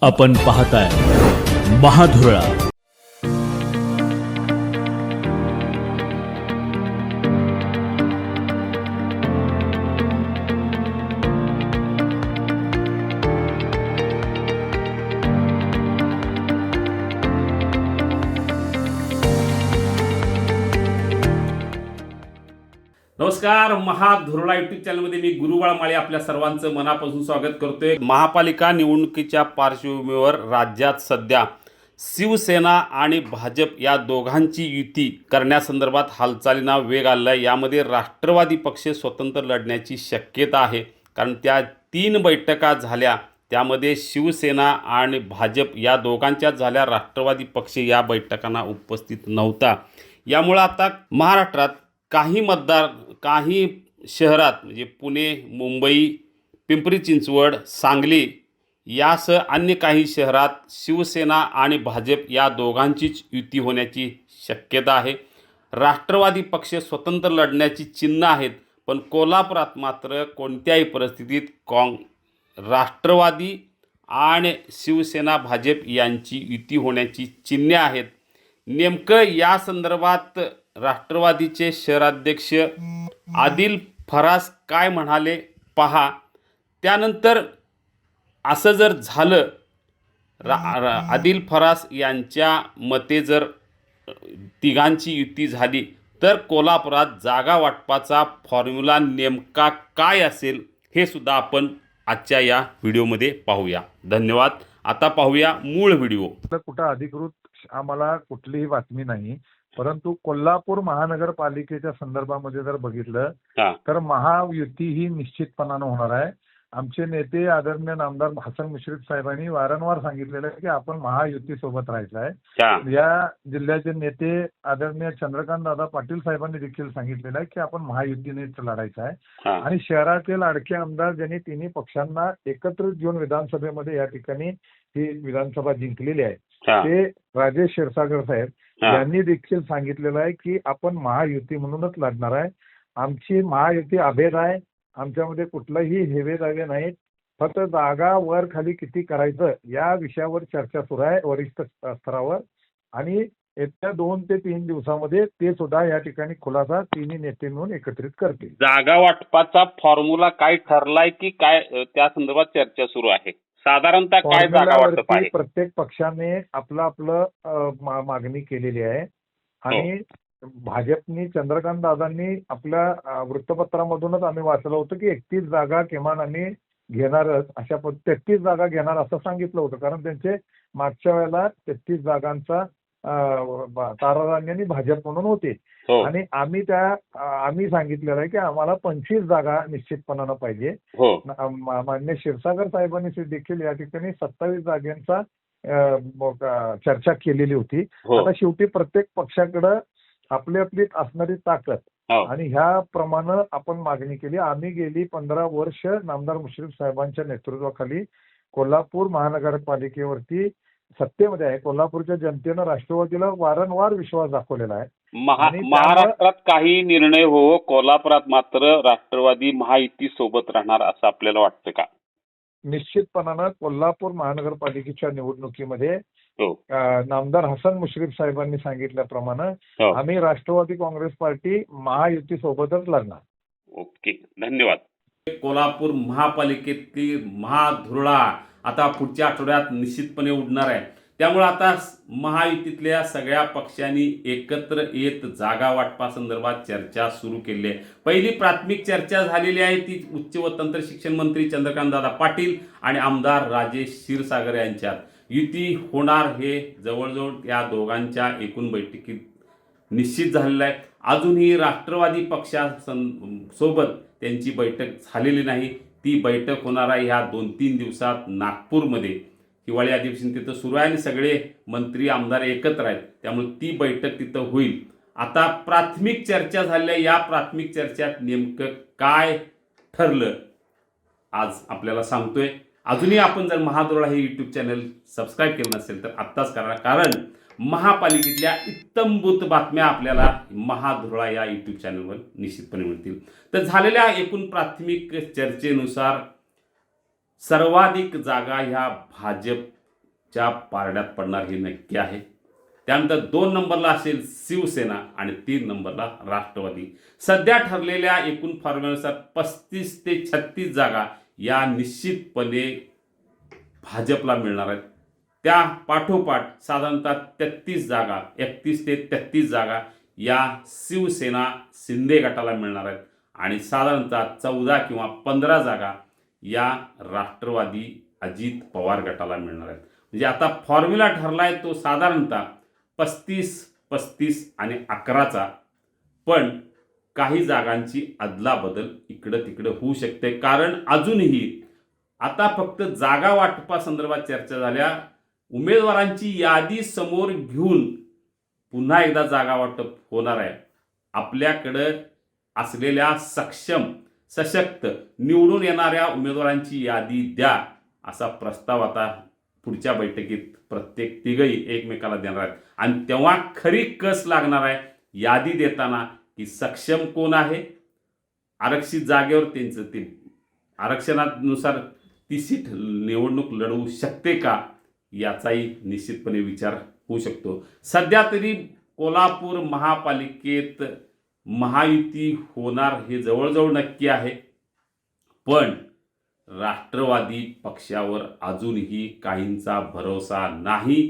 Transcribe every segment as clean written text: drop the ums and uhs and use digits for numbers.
आपण पाहताय महाधुरळा। नमस्कार, महाधुरळा यूट्यूब चॅनलमध्ये मी गुरुबाळ माळी आपल्या सर्वांचं मनापासून स्वागत करतोय। महापालिका निवडणुकीच्या पार्श्वभूमीवर राज्यात सध्या शिवसेना आणि भाजप या दोघांची युती करण्यासंदर्भात हालचालींना वेग आला आहे। यामध्ये राष्ट्रवादी पक्ष स्वतंत्र लढण्याची शक्यता आहे, कारण त्या 3 बैठका झाल्या, त्यामध्ये शिवसेना आणि भाजप या दोघांच्याच झाल्या। राष्ट्रवादी पक्ष या बैठकांना उपस्थित नव्हता। यामुळे आता महाराष्ट्रात काही मतदार, काही शहरात म्हणजे पुणे, मुंबई, पिंपरी चिंचवड, सांगली यासह अन्य काही शहरात शिवसेना आणि भाजप या दोघांचीच युती होण्याची शक्यता आहे। राष्ट्रवादी पक्ष स्वतंत्र लढण्याची चिन्ह आहेत, पण कोल्हापुरात मात्र कोणत्याही परिस्थितीत राष्ट्रवादी आणि शिवसेना भाजप यांची युती होण्याची चिन्हे आहेत। नेमकं या संदर्भात राष्ट्रवादीचे शहराध्यक्ष आदिल फरास काय म्हणाले पहा। त्यानंतर असं जर झालं, आदिल फरास यांच्या मते जर तिघांची युती झाली तर कोल्हापुरात जागा वाटपाचा फॉर्म्युला नेमका काय असेल हे सुद्धा आपण आजच्या या व्हिडिओमध्ये पाहूया। धन्यवाद। आता पाहूया मूळ व्हिडिओ। कुठं अधिकृत आम्हाला कुठलीही बातमी नाही, परंतु कोल्हापूर महानगरपालिकेच्या संदर्भामध्ये जर बघितलं तर महायुती ही निश्चितपणानं होणार आहे। आमचे नेते आदरणीय नामदार हसन मुश्रीफ साहेबांनी वारंवार सांगितलेलं आहे की आपण महायुती सोबत राहायचं आहे। या जिल्ह्याचे नेते आदरणीय चंद्रकांत दादा पाटील साहेबांनी देखील सांगितलेलं आहे की आपण महायुतीने लढायचं आहे। आणि शहरातील लाडके आमदार ज्यांनी तिन्ही पक्षांना एकत्रित घेऊन विधानसभेमध्ये या ठिकाणी ही विधानसभा जिंकलेली आहे, ते राजेश क्षीरसागर साहेब यांनी देखील सांगितलेलं आहे की आपण महायुती म्हणूनच लढणार आहे। आमची महायुती अभेद आहे, आमच्यामध्ये कुठलाही हेवेदावे नाहीत, फक्त जागा वर खाली किती करायचं या विषयावर चर्चा सुरू आहे वरिष्ठ स्तरावर। आणि येत्या 2 ते 3 दिवसामध्ये ते सुद्धा या ठिकाणी खुलासा तिन्ही नेते मिळून एकत्रित करतील। जागा वाटपाचा फॉर्म्युला काय ठरलाय की काय त्या संदर्भात चर्चा सुरू आहे? साधारणतः काय जागा वाटप आहे? प्रत्येक पक्षाने आपलं मागणी केलेली आहे आणि भाजपनी चंद्रकांत दादांनी आपल्या वृत्तपत्रामधूनच आम्ही वाचलं होतं की 31 जागा किमान आम्ही घेणारच, अशा 33 जागा घेणार असं सांगितलं होतं, कारण त्यांचे मागच्या वेळेला 33 जागांचा ताराराण्यांनी भाजप म्हणून होते। आणि आम्ही सांगितलेलं आहे की आम्हाला 25 जागा निश्चितपणानं पाहिजे। मान्य क्षीरसागर साहेबांनी देखील या ठिकाणी 27 जागांचा चर्चा केलेली होती। आता शेवटी प्रत्येक पक्षाकडे आपली आपली असणारी ताकद आणि ह्या प्रमाणे आपण मागणी केली। आम्ही गेली 15 वर्ष नामदार मुश्रीफ साहेबांच्या नेतृत्वाखाली कोल्हापूर महानगरपालिकेवरती सत्तेमध्ये आहे। कोल्हापूरच्या जनतेनं राष्ट्रवादीला वारंवार विश्वास दाखवलेला आहे। महाराष्ट्रात काही निर्णय हो, कोल्हापुरात मात्र राष्ट्रवादी महायुती सोबत राहणार असं आपल्याला वाटतं का? निश्चितपणानं कोल्हापूर महानगरपालिकेच्या निवडणुकीमध्ये नामदार हसन मुश्रीफ साहेबांनी सांगितल्याप्रमाणे आम्ही राष्ट्रवादी काँग्रेस पार्टी महायुती सोबतच लढणार। ओके, धन्यवाद। कोल्हापूर महापालिकेतील महाधुरळा आता पुढच्या आठवड्यात निश्चितपणे उडणार आहे। त्यामुळे आता महायुतीतल्या सगळ्या पक्षांनी एकत्र येत जागा वाटपा संदर्भात चर्चा सुरू केली आहे। पहिली प्राथमिक चर्चा झालेली आहे ती उच्च व तंत्र शिक्षण मंत्री चंद्रकांत दादा पाटील आणि आमदार राजेश क्षीरसागर यांच्यात युती होणार हे जवळजवळ या दोघांच्या एकूण बैठकीत निश्चित झालेलं आहे। अजूनही राष्ट्रवादी पक्षासोबत त्यांची बैठक झालेली नाही। ती बैठक होणार आहे ह्या 2-3 दिवसात नागपूरमध्ये। हिवाळी अधिवेशन तिथं सुरू आहे आणि सगळे मंत्री आमदार एकत्र आहेत, त्यामुळे ती बैठक तिथं होईल। आता प्राथमिक चर्चा झाल्या, या प्राथमिक चर्चेत नेमकं काय ठरलं आज आपल्याला सांगतोय। अजूनही आपण जर महाधुरळा हे यूट्यूब चॅनल सबस्क्राईब केलं नसेल तर आत्ताच करा, कारण महापालिकेतल्या इत्तमभूत बातम्या आपल्याला महाधुरळा या यूट्यूब चॅनलवर निश्चितपणे मिळतील। तर झालेल्या एकूण प्राथमिक चर्चेनुसार सर्वाधिक जागा ह्या भाजप च्या पारड्यात पडणार हे नक्की आहे. त्यानंतर 2 नंबरला असेल शिवसेना आणि 3 नंबरला राष्ट्रवादी. सध्या ठरलेल्या एकूण फॉर्म्युल्यानुसार 35 ते 36 जागा या निश्चितपणे भाजपला मिळणार आहेत. त्या पाठोपाठ साधारणतः 33 जागा 31 ते 33 जागा या शिवसेना शिंदे गटाला मिळणार आहेत आणि साधारणतः 14 किंवा 15 जागा या राष्ट्रवादी अजित पवार गटाला मिळणार आहेत. म्हणजे आता फॉर्म्युला ठरलाय तो साधारणतः 35, 35 आणि 11चा, पण काही जागांची अदलाबदल इकडं तिकडं होऊ शकते. कारण अजूनही आता फक्त जागा वाटपासंदर्भात चर्चा झाल्या. उमेदवारांची यादी समोर घेऊन पुन्हा एकदा जागा वाटप होणार आहे. आपल्याकडं असलेल्या सक्षम सशक्त निवडून येणाऱ्या उमेदवारांची यादी द्या असा प्रस्ताव आता पुढच्या बैठकीत प्रत्येक तिघही एकमेकाला देणार आहेत. आणि तेव्हा खरी कस लागणार आहे यादी देताना की सक्षम कोण आहे, आरक्षित जागेवर त्यांचं ते आरक्षणानुसार ती सीट निवडणूक लढवू शकते का याचाही निश्चितपणे विचार होऊ शकतो. सध्या तरी कोल्हापूर महापालिकेत महायुती होणार हे जवळजवळ नक्की आहे. पण राष्ट्रवादी पक्षावर अजूनही काहींचा भरोसा नाही.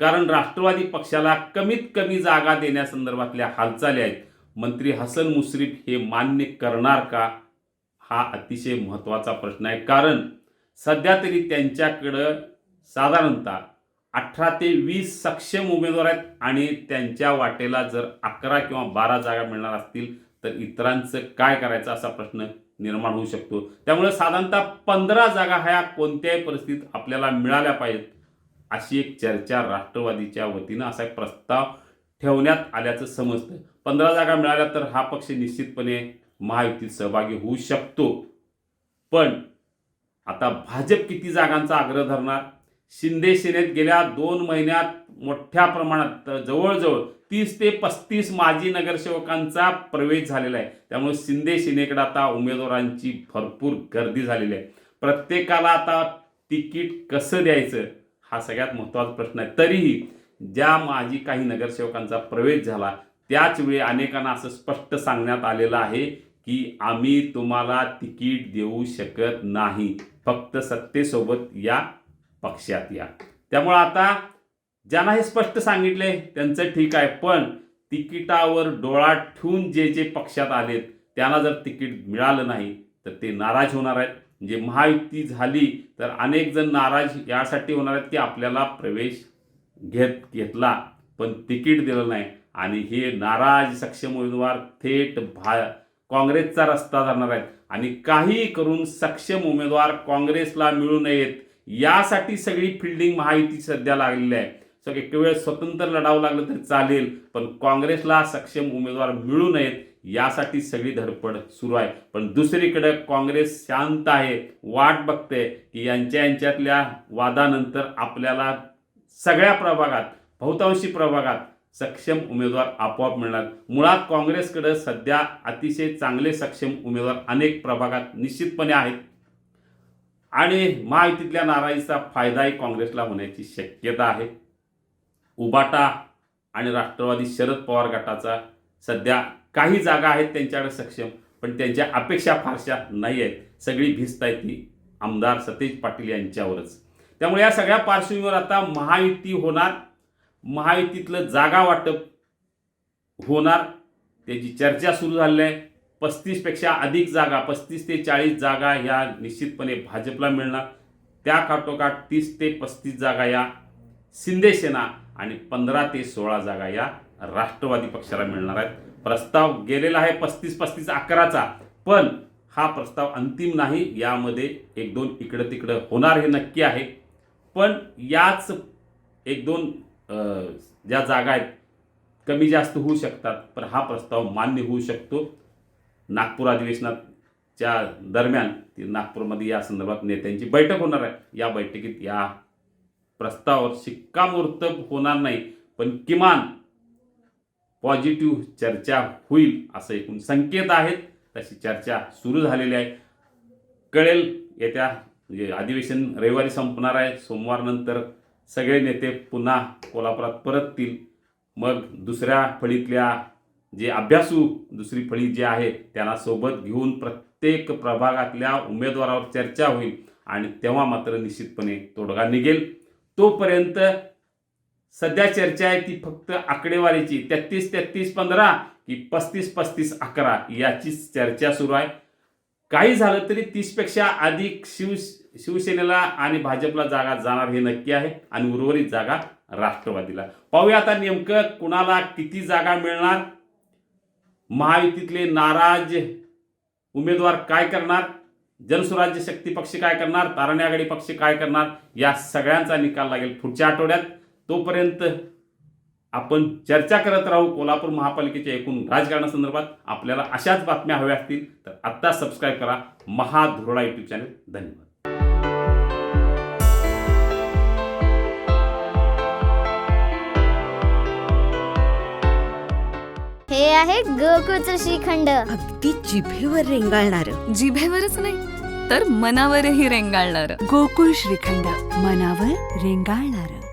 कारण राष्ट्रवादी पक्षाला कमीत कमी जागा देण्यासंदर्भातल्या हालचाली आहेत. मंत्री हसन मुश्रीफ हे मान्य करणार का हा अतिशय महत्त्वाचा प्रश्न आहे. कारण सध्या तरी त्यांच्याकडं साधारणतः 18 ते 20 सक्षम उमेदवार आहेत आणि त्यांच्या वाटेला जर 11 किंवा 12 जागा मिळणार असतील तर इतरांचं काय करायचं असा प्रश्न निर्माण होऊ शकतो. त्यामुळे साधारणतः 15 जागा ह्या कोणत्याही परिस्थितीत आपल्याला मिळाल्या पाहिजेत अशी एक चर्चा राष्ट्रवादीच्या वतीनं असा एक प्रस्ताव ठेवण्यात आल्याचं समजतं. 15 जागा मिळाल्या तर हा पक्ष निश्चितपणे महायुतीत सहभागी होऊ शकतो. पण आता भाजप किती जागांचा आग्रह धरणार? शिंदे सेनेत गेल्या 2 महिन्यात मोठ्या प्रमाणात जवळजवळ 30 ते 35 माजी नगरसेवकांचा प्रवेश झालेला आहे. त्यामुळे शिंदे सेनेकडे आता उमेदवारांची भरपूर गर्दी झालेली आहे. प्रत्येकाला आता तिकीट कसं द्यायचं हा सगळ्यात महत्त्वाचा प्रश्न आहे. तरीही ज्या माजी काही नगरसेवकांचा प्रवेश झाला त्याच वेळी अनेकांना असं स्पष्ट सांगण्यात आलेलं आहे की आम्ही तुम्हाला तिकीट देऊ शकत नाही, फक्त सत्तेसोबत या, पक्षात या. त्यामुळे आता ज्यांना हे स्पष्ट सांगितले त्यांचं ठीक आहे. पण तिकिटावर डोळा ठेवून जे जे पक्षात आलेत त्यांना जर तिकीट मिळालं नाही तर ते नाराज होणार आहेत. म्हणजे महायुती झाली तर अनेक जण नाराज यासाठी होणार आहेत की आपल्याला प्रवेश घेतला पण तिकीट दिलं नाही आणि हे नाराज सक्षम उमेदवार थेट काँग्रेसचा रस्ता धरणार आहेत. आणि काही करून सक्षम उमेदवार काँग्रेसला मिळू नयेत यासाठी सगळी फिल्डिंग महायुती सध्या लागलेली आहे. एक वेळ स्वतंत्र लढावं लागलं तरी चालेल पण काँग्रेसला सक्षम उमेदवार मिळू नयेत यासाठी सगळी धडपड सुरू आहे. पण दुसरीकडे काँग्रेस शांत आहे, वाट बघते की यांच्यातल्या वादानंतर आपल्याला सगळ्या प्रभागात बहुतांशी प्रभागात सक्षम उमेदवार आपोआप मिळणार. मुळात काँग्रेसकडे सध्या अतिशय चांगले सक्षम उमेदवार अनेक प्रभागात निश्चितपणे आहेत आणि महायुतीतल्या नाराजीचा फायदाही काँग्रेसला होण्याची शक्यता आहे. उबाटा आणि राष्ट्रवादी शरद पवार गटाचा सध्या काही जागा आहेत त्यांच्याकडे सक्षम, पण त्यांच्या अपेक्षा फारशा नाही आहेत. सगळी भिस्त आहे ती आमदार सतेज पाटील यांच्यावरच. त्यामुळे या सगळ्या पार्श्वभूमीवर आता महायुती होणार, महायुतीतलं जागा वाटप होणार त्याची चर्चा सुरू झाली आहे. 35 पेक्षा अधिक जागा 35 ते 40 जागा ह्या निश्चितपणे भाजपला मिळणार. त्या काठोकाठ 30 ते 35 जागा या शिंदे सेना आणि 15 ते 16 जागा या राष्ट्रवादी पक्षाला मिळणार आहेत. प्रस्ताव गेलेला आहे 35-35 11चा, पण हा प्रस्ताव अंतिम नाही. यामध्ये 1-2 इकडं तिकडं होणार हे नक्की आहे. पण याच 1-2 ज्या जागा आहेत कमी जास्त होऊ शकतात, पण हा प्रस्ताव मान्य होऊ शकतो. नागपूर अधिवेशनाच्या दरम्यान नागपूरमध्ये या संदर्भात नेत्यांची बैठक होणार आहे. या बैठकीत या प्रस्तावावर शिक्कामोर्तब होणार नाही, पण किमान पॉझिटिव्ह चर्चा होईल असं एकूण संकेत आहेत. तशी चर्चा सुरू झालेली आहे. कळेल येत्या म्हणजे अधिवेशन रविवारी संपणार आहे. सोमवार नंतर सगळे नेते पुन्हा कोल्हापुरात परततील. मग दुसऱ्या फळीतल्या जे अभ्यासू दुसरी फळी जे आहे त्यांना सोबत घेऊन प्रत्येक प्रभागातल्या उमेदवारावर चर्चा होईल आणि तेव्हा मात्र निश्चितपणे तोडगा निघेल. तोपर्यंत सध्या चर्चा आहे ती फक्त आकडेवारीची, 33-33-15 की 35-35-11 याचीच चर्चा सुरू आहे. काही झालं तरी 30पेक्षा अधिक शिवसेनेला आणि भाजपला जागा जाणार हे नक्की आहे आणि उर्वरित जागा राष्ट्रवादीला. पाहूया आता नेमकं कुणाला किती जागा मिळणार, महायुतीतले नाराज उमेदवार काय करणार, जनसुराज्य शक्ती पक्ष काय करणार, तारणी आघाडी पक्ष काय करणार, या सगळ्यांचा निकाल लागेल पुढच्या आठवड्यात. तोपर्यंत आपण चर्चा करत राहू कोल्हापूर महापालिकेच्या एकूण राजकारणासंदर्भात. आपल्याला अशाच बातम्या हव्या असतील तर आत्ता सबस्क्राईब करा महाधुरळा यूट्यूब चॅनल. धन्यवाद. हे आहे गोकुळचं श्रीखंड. अगदी जिभेवर रेंगाळणार. जिभेवरच नाही तर मनावरही रेंगाळणार. गोकुळ श्रीखंड, मनावर रेंगाळणार.